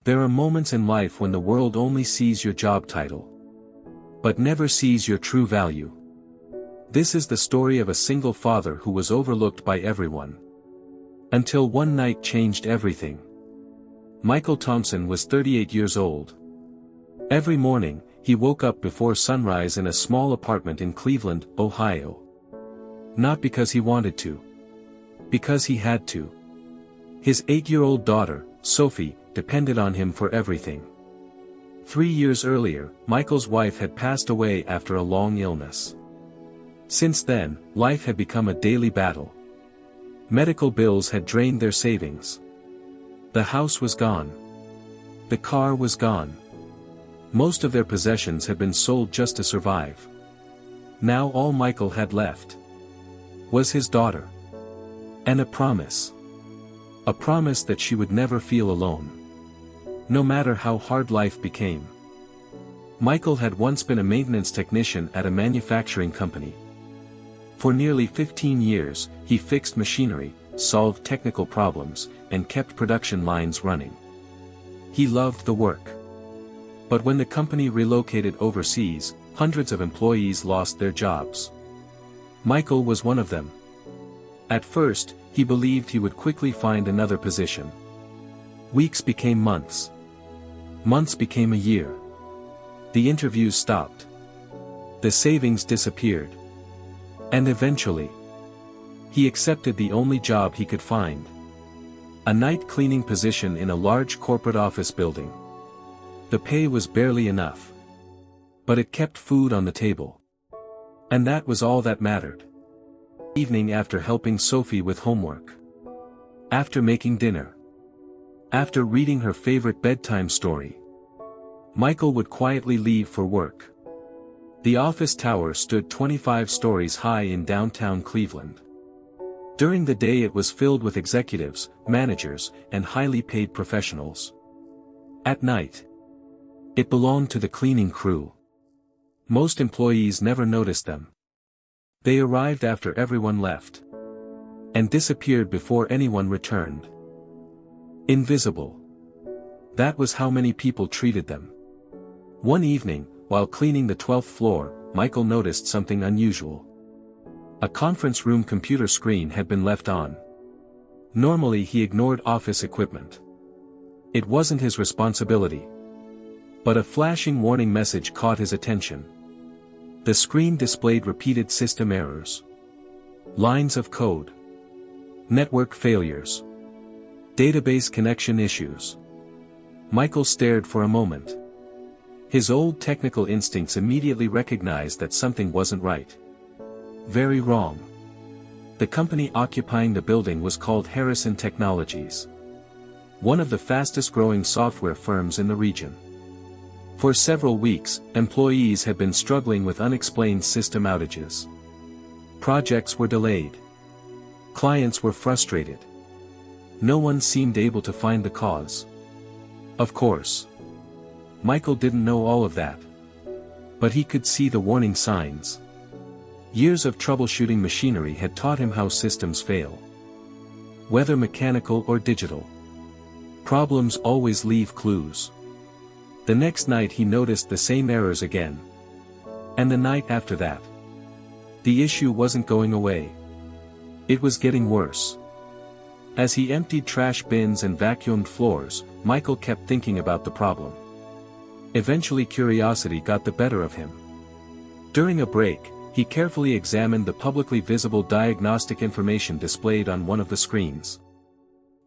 There are moments in life when the world only sees your job title, but never sees your true value. This is the story of a single father who was overlooked by everyone, until one night changed everything. Michael Thompson was 38 years old. Every morning, he woke up before sunrise in a small apartment in Cleveland, Ohio. Not because he wanted to. Because he had to. His 8-year-old daughter, Sophie, depended on him for everything. 3 years earlier, Michael's wife had passed away after a long illness. Since then, life had become a daily battle. Medical bills had drained their savings. The house was gone. The car was gone. Most of their possessions had been sold just to survive. Now all Michael had left was his daughter. And a promise. A promise that she would never feel alone, no matter how hard life became. Michael had once been a maintenance technician at a manufacturing company. For nearly 15 years, he fixed machinery, solved technical problems, and kept production lines running. He loved the work. But when the company relocated overseas, hundreds of employees lost their jobs. Michael was one of them. At first, he believed he would quickly find another position. Weeks became months. Months became a year. The interviews stopped. The savings disappeared. And eventually, he accepted the only job he could find. A night cleaning position in a large corporate office building. The pay was barely enough. But it kept food on the table. And that was all that mattered. Evening after helping Sophie with homework. After making dinner. After reading her favorite bedtime story. Michael would quietly leave for work. The office tower stood 25 stories high in downtown Cleveland. During the day it was filled with executives, managers, and highly paid professionals. At night, it belonged to the cleaning crew. Most employees never noticed them. They arrived after everyone left. And disappeared before anyone returned. Invisible. That was how many people treated them. One evening, while cleaning the 12th floor, Michael noticed something unusual. A conference room computer screen had been left on. Normally he ignored office equipment. It wasn't his responsibility. But a flashing warning message caught his attention. The screen displayed repeated system errors. Lines of code. Network failures. Database connection issues. Michael stared for a moment. His old technical instincts immediately recognized that something wasn't right. Very wrong. The company occupying the building was called Harrison Technologies. One of the fastest-growing software firms in the region. For several weeks, employees had been struggling with unexplained system outages. Projects were delayed. Clients were frustrated. No one seemed able to find the cause. Of course, Michael didn't know all of that. But he could see the warning signs. Years of troubleshooting machinery had taught him how systems fail. Whether mechanical or digital. Problems always leave clues. The next night he noticed the same errors again. And the night after that. The issue wasn't going away. It was getting worse. As he emptied trash bins and vacuumed floors, Michael kept thinking about the problem. Eventually curiosity got the better of him. During a break, he carefully examined the publicly visible diagnostic information displayed on one of the screens.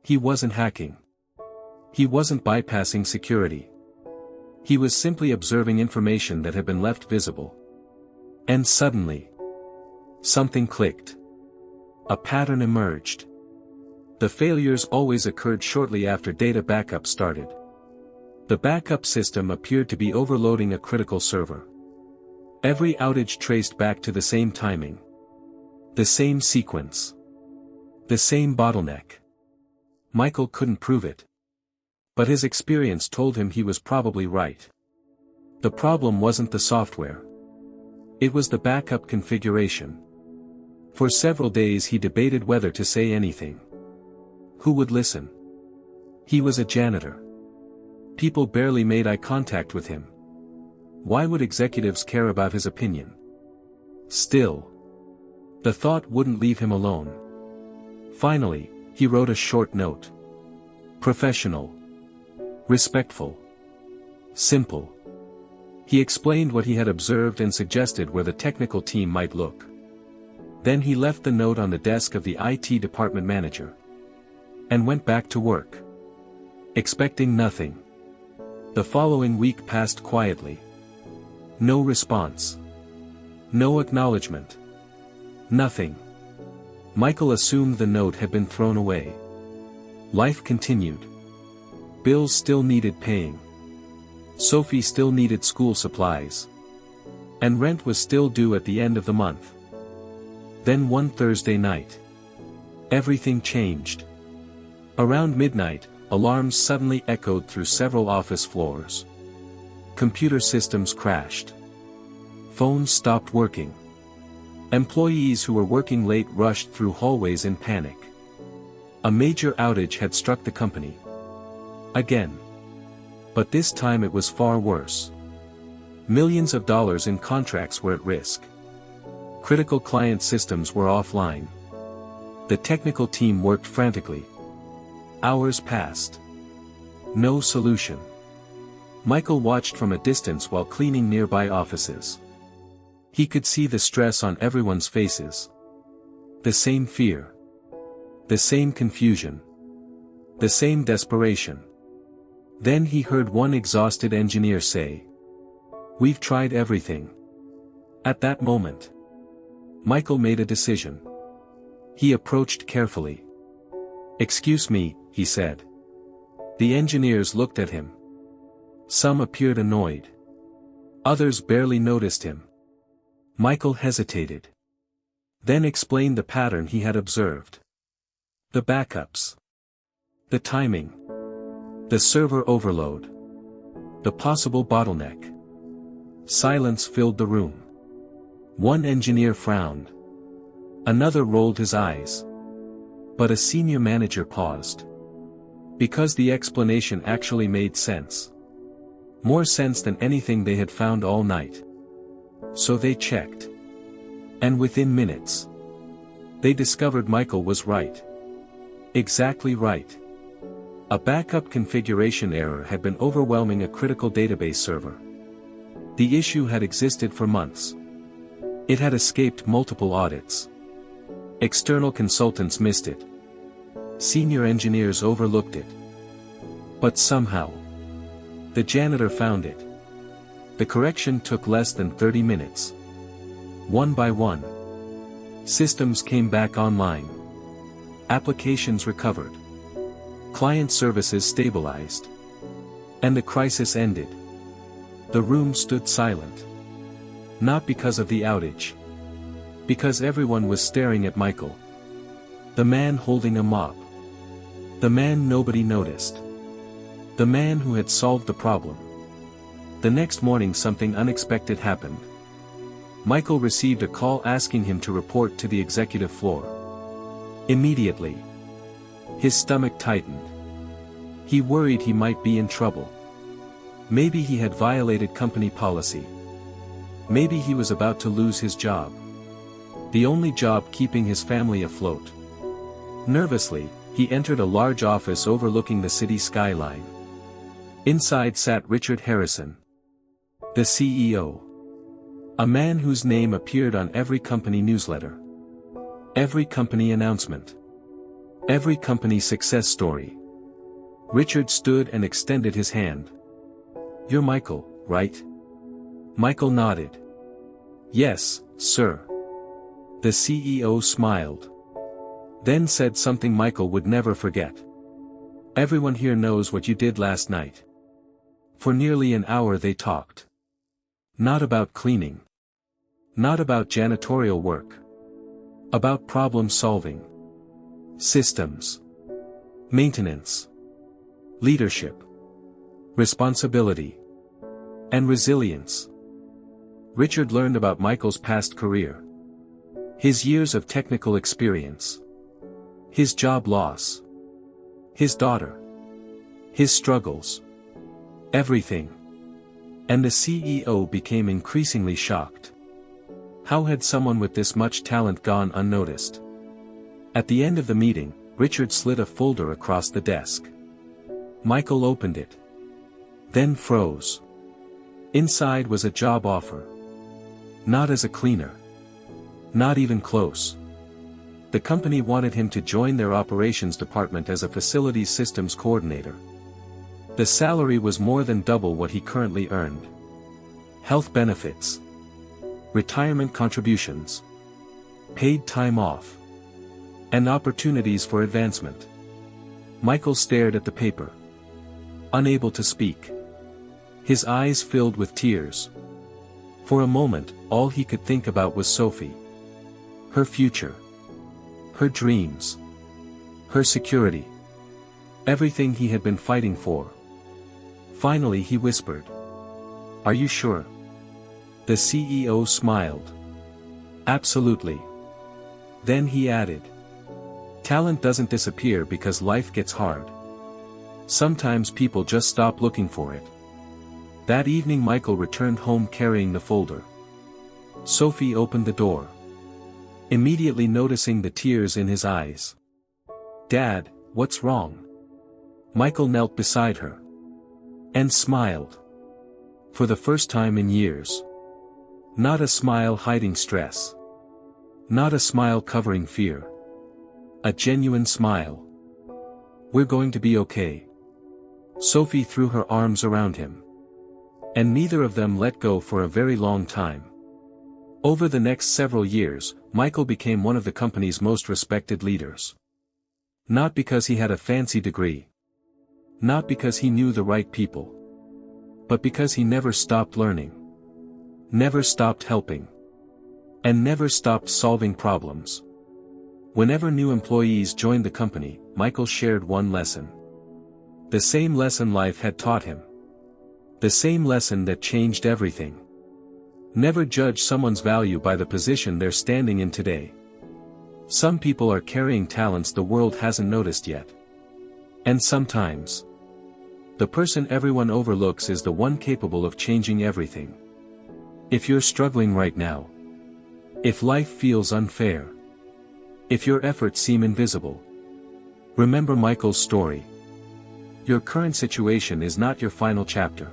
He wasn't hacking. He wasn't bypassing security. He was simply observing information that had been left visible. And suddenly, something clicked. A pattern emerged. The failures always occurred shortly after data backup started. The backup system appeared to be overloading a critical server. Every outage traced back to the same timing. The same sequence. The same bottleneck. Michael couldn't prove it. But his experience told him he was probably right. The problem wasn't the software. It was the backup configuration. For several days he debated whether to say anything. Who would listen? He was a janitor. People barely made eye contact with him. Why would executives care about his opinion? Still, the thought wouldn't leave him alone. Finally, he wrote a short note. Professional. Respectful. Simple. He explained what he had observed and suggested where the technical team might look. Then he left the note on the desk of the IT department manager. And went back to work. Expecting nothing. The following week passed quietly. No response. No acknowledgement. Nothing. Michael assumed the note had been thrown away. Life continued. Bills still needed paying. Sophie still needed school supplies. And rent was still due at the end of the month. Then one Thursday night. Everything changed. Around midnight, alarms suddenly echoed through several office floors. Computer systems crashed. Phones stopped working. Employees who were working late rushed through hallways in panic. A major outage had struck the company. Again. But this time it was far worse. Millions of dollars in contracts were at risk. Critical client systems were offline. The technical team worked frantically. Hours passed. No solution. Michael watched from a distance while cleaning nearby offices. He could see the stress on everyone's faces. The same fear. The same confusion. The same desperation. Then he heard one exhausted engineer say, "We've tried everything." At that moment, Michael made a decision. He approached carefully. "Excuse me," he said. The engineers looked at him. Some appeared annoyed. Others barely noticed him. Michael hesitated. Then explained the pattern he had observed. The backups. The timing. The server overload. The possible bottleneck. Silence filled the room. One engineer frowned. Another rolled his eyes. But a senior manager paused. Because the explanation actually made sense. More sense than anything they had found all night. So they checked. And within minutes, they discovered Michael was right. Exactly right. A backup configuration error had been overwhelming a critical database server. The issue had existed for months. It had escaped multiple audits. External consultants missed it. Senior engineers overlooked it. But somehow, the janitor found it. The correction took less than 30 minutes. One by one, systems came back online. Applications recovered. Client services stabilized. And the crisis ended. The room stood silent. Not because of the outage. Because everyone was staring at Michael. The man holding a mop. The man nobody noticed. The man who had solved the problem. The next morning something unexpected happened. Michael received a call asking him to report to the executive floor. Immediately. His stomach tightened. He worried he might be in trouble. Maybe he had violated company policy. Maybe he was about to lose his job. The only job keeping his family afloat. Nervously, he entered a large office overlooking the city skyline. Inside sat Richard Harrison, the CEO. A man whose name appeared on every company newsletter. Every company announcement. Every company success story. Richard stood and extended his hand. "You're Michael, right?" Michael nodded. "Yes, sir." The CEO smiled. Then said something Michael would never forget. "Everyone here knows what you did last night." For nearly an hour they talked. Not about cleaning. Not about janitorial work. About problem solving. Systems. Maintenance. Leadership. Responsibility. And resilience. Richard learned about Michael's past career. His years of technical experience. His job loss. His daughter. His struggles. Everything. And the CEO became increasingly shocked. How had someone with this much talent gone unnoticed? At the end of the meeting, Richard slid a folder across the desk. Michael opened it. Then froze. Inside was a job offer. Not as a cleaner. Not even close. The company wanted him to join their operations department as a facilities systems coordinator. The salary was more than double what he currently earned. Health benefits. Retirement contributions. Paid time off. And opportunities for advancement. Michael stared at the paper. Unable to speak. His eyes filled with tears. For a moment, all he could think about was Sophie. Her future. Her dreams. Her security. Everything he had been fighting for. Finally he whispered. "Are you sure?" The CEO smiled. "Absolutely." Then he added. "Talent doesn't disappear because life gets hard. Sometimes people just stop looking for it." That evening Michael returned home carrying the folder. Sophie opened the door. Immediately noticing the tears in his eyes. "Dad, what's wrong?" Michael knelt beside her. And smiled. For the first time in years. Not a smile hiding stress. Not a smile covering fear. A genuine smile. "We're going to be okay." Sophie threw her arms around him. And neither of them let go for a very long time. Over the next several years, Michael became one of the company's most respected leaders. Not because he had a fancy degree. Not because he knew the right people. But because he never stopped learning. Never stopped helping. And never stopped solving problems. Whenever new employees joined the company, Michael shared one lesson. The same lesson life had taught him. The same lesson that changed everything. Never judge someone's value by the position they're standing in today. Some people are carrying talents the world hasn't noticed yet. And sometimes, the person everyone overlooks is the one capable of changing everything. If you're struggling right now, if life feels unfair, if your efforts seem invisible, remember Michael's story. Your current situation is not your final chapter.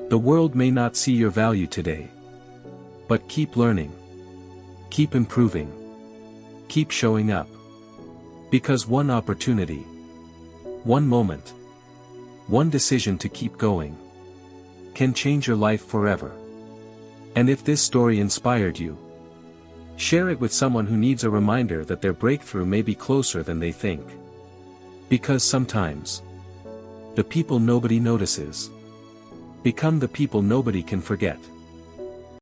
The world may not see your value today. But keep learning. Keep improving. Keep showing up. Because one opportunity, one moment, one decision to keep going, can change your life forever. And if this story inspired you, share it with someone who needs a reminder that their breakthrough may be closer than they think. Because sometimes, the people nobody notices become the people nobody can forget.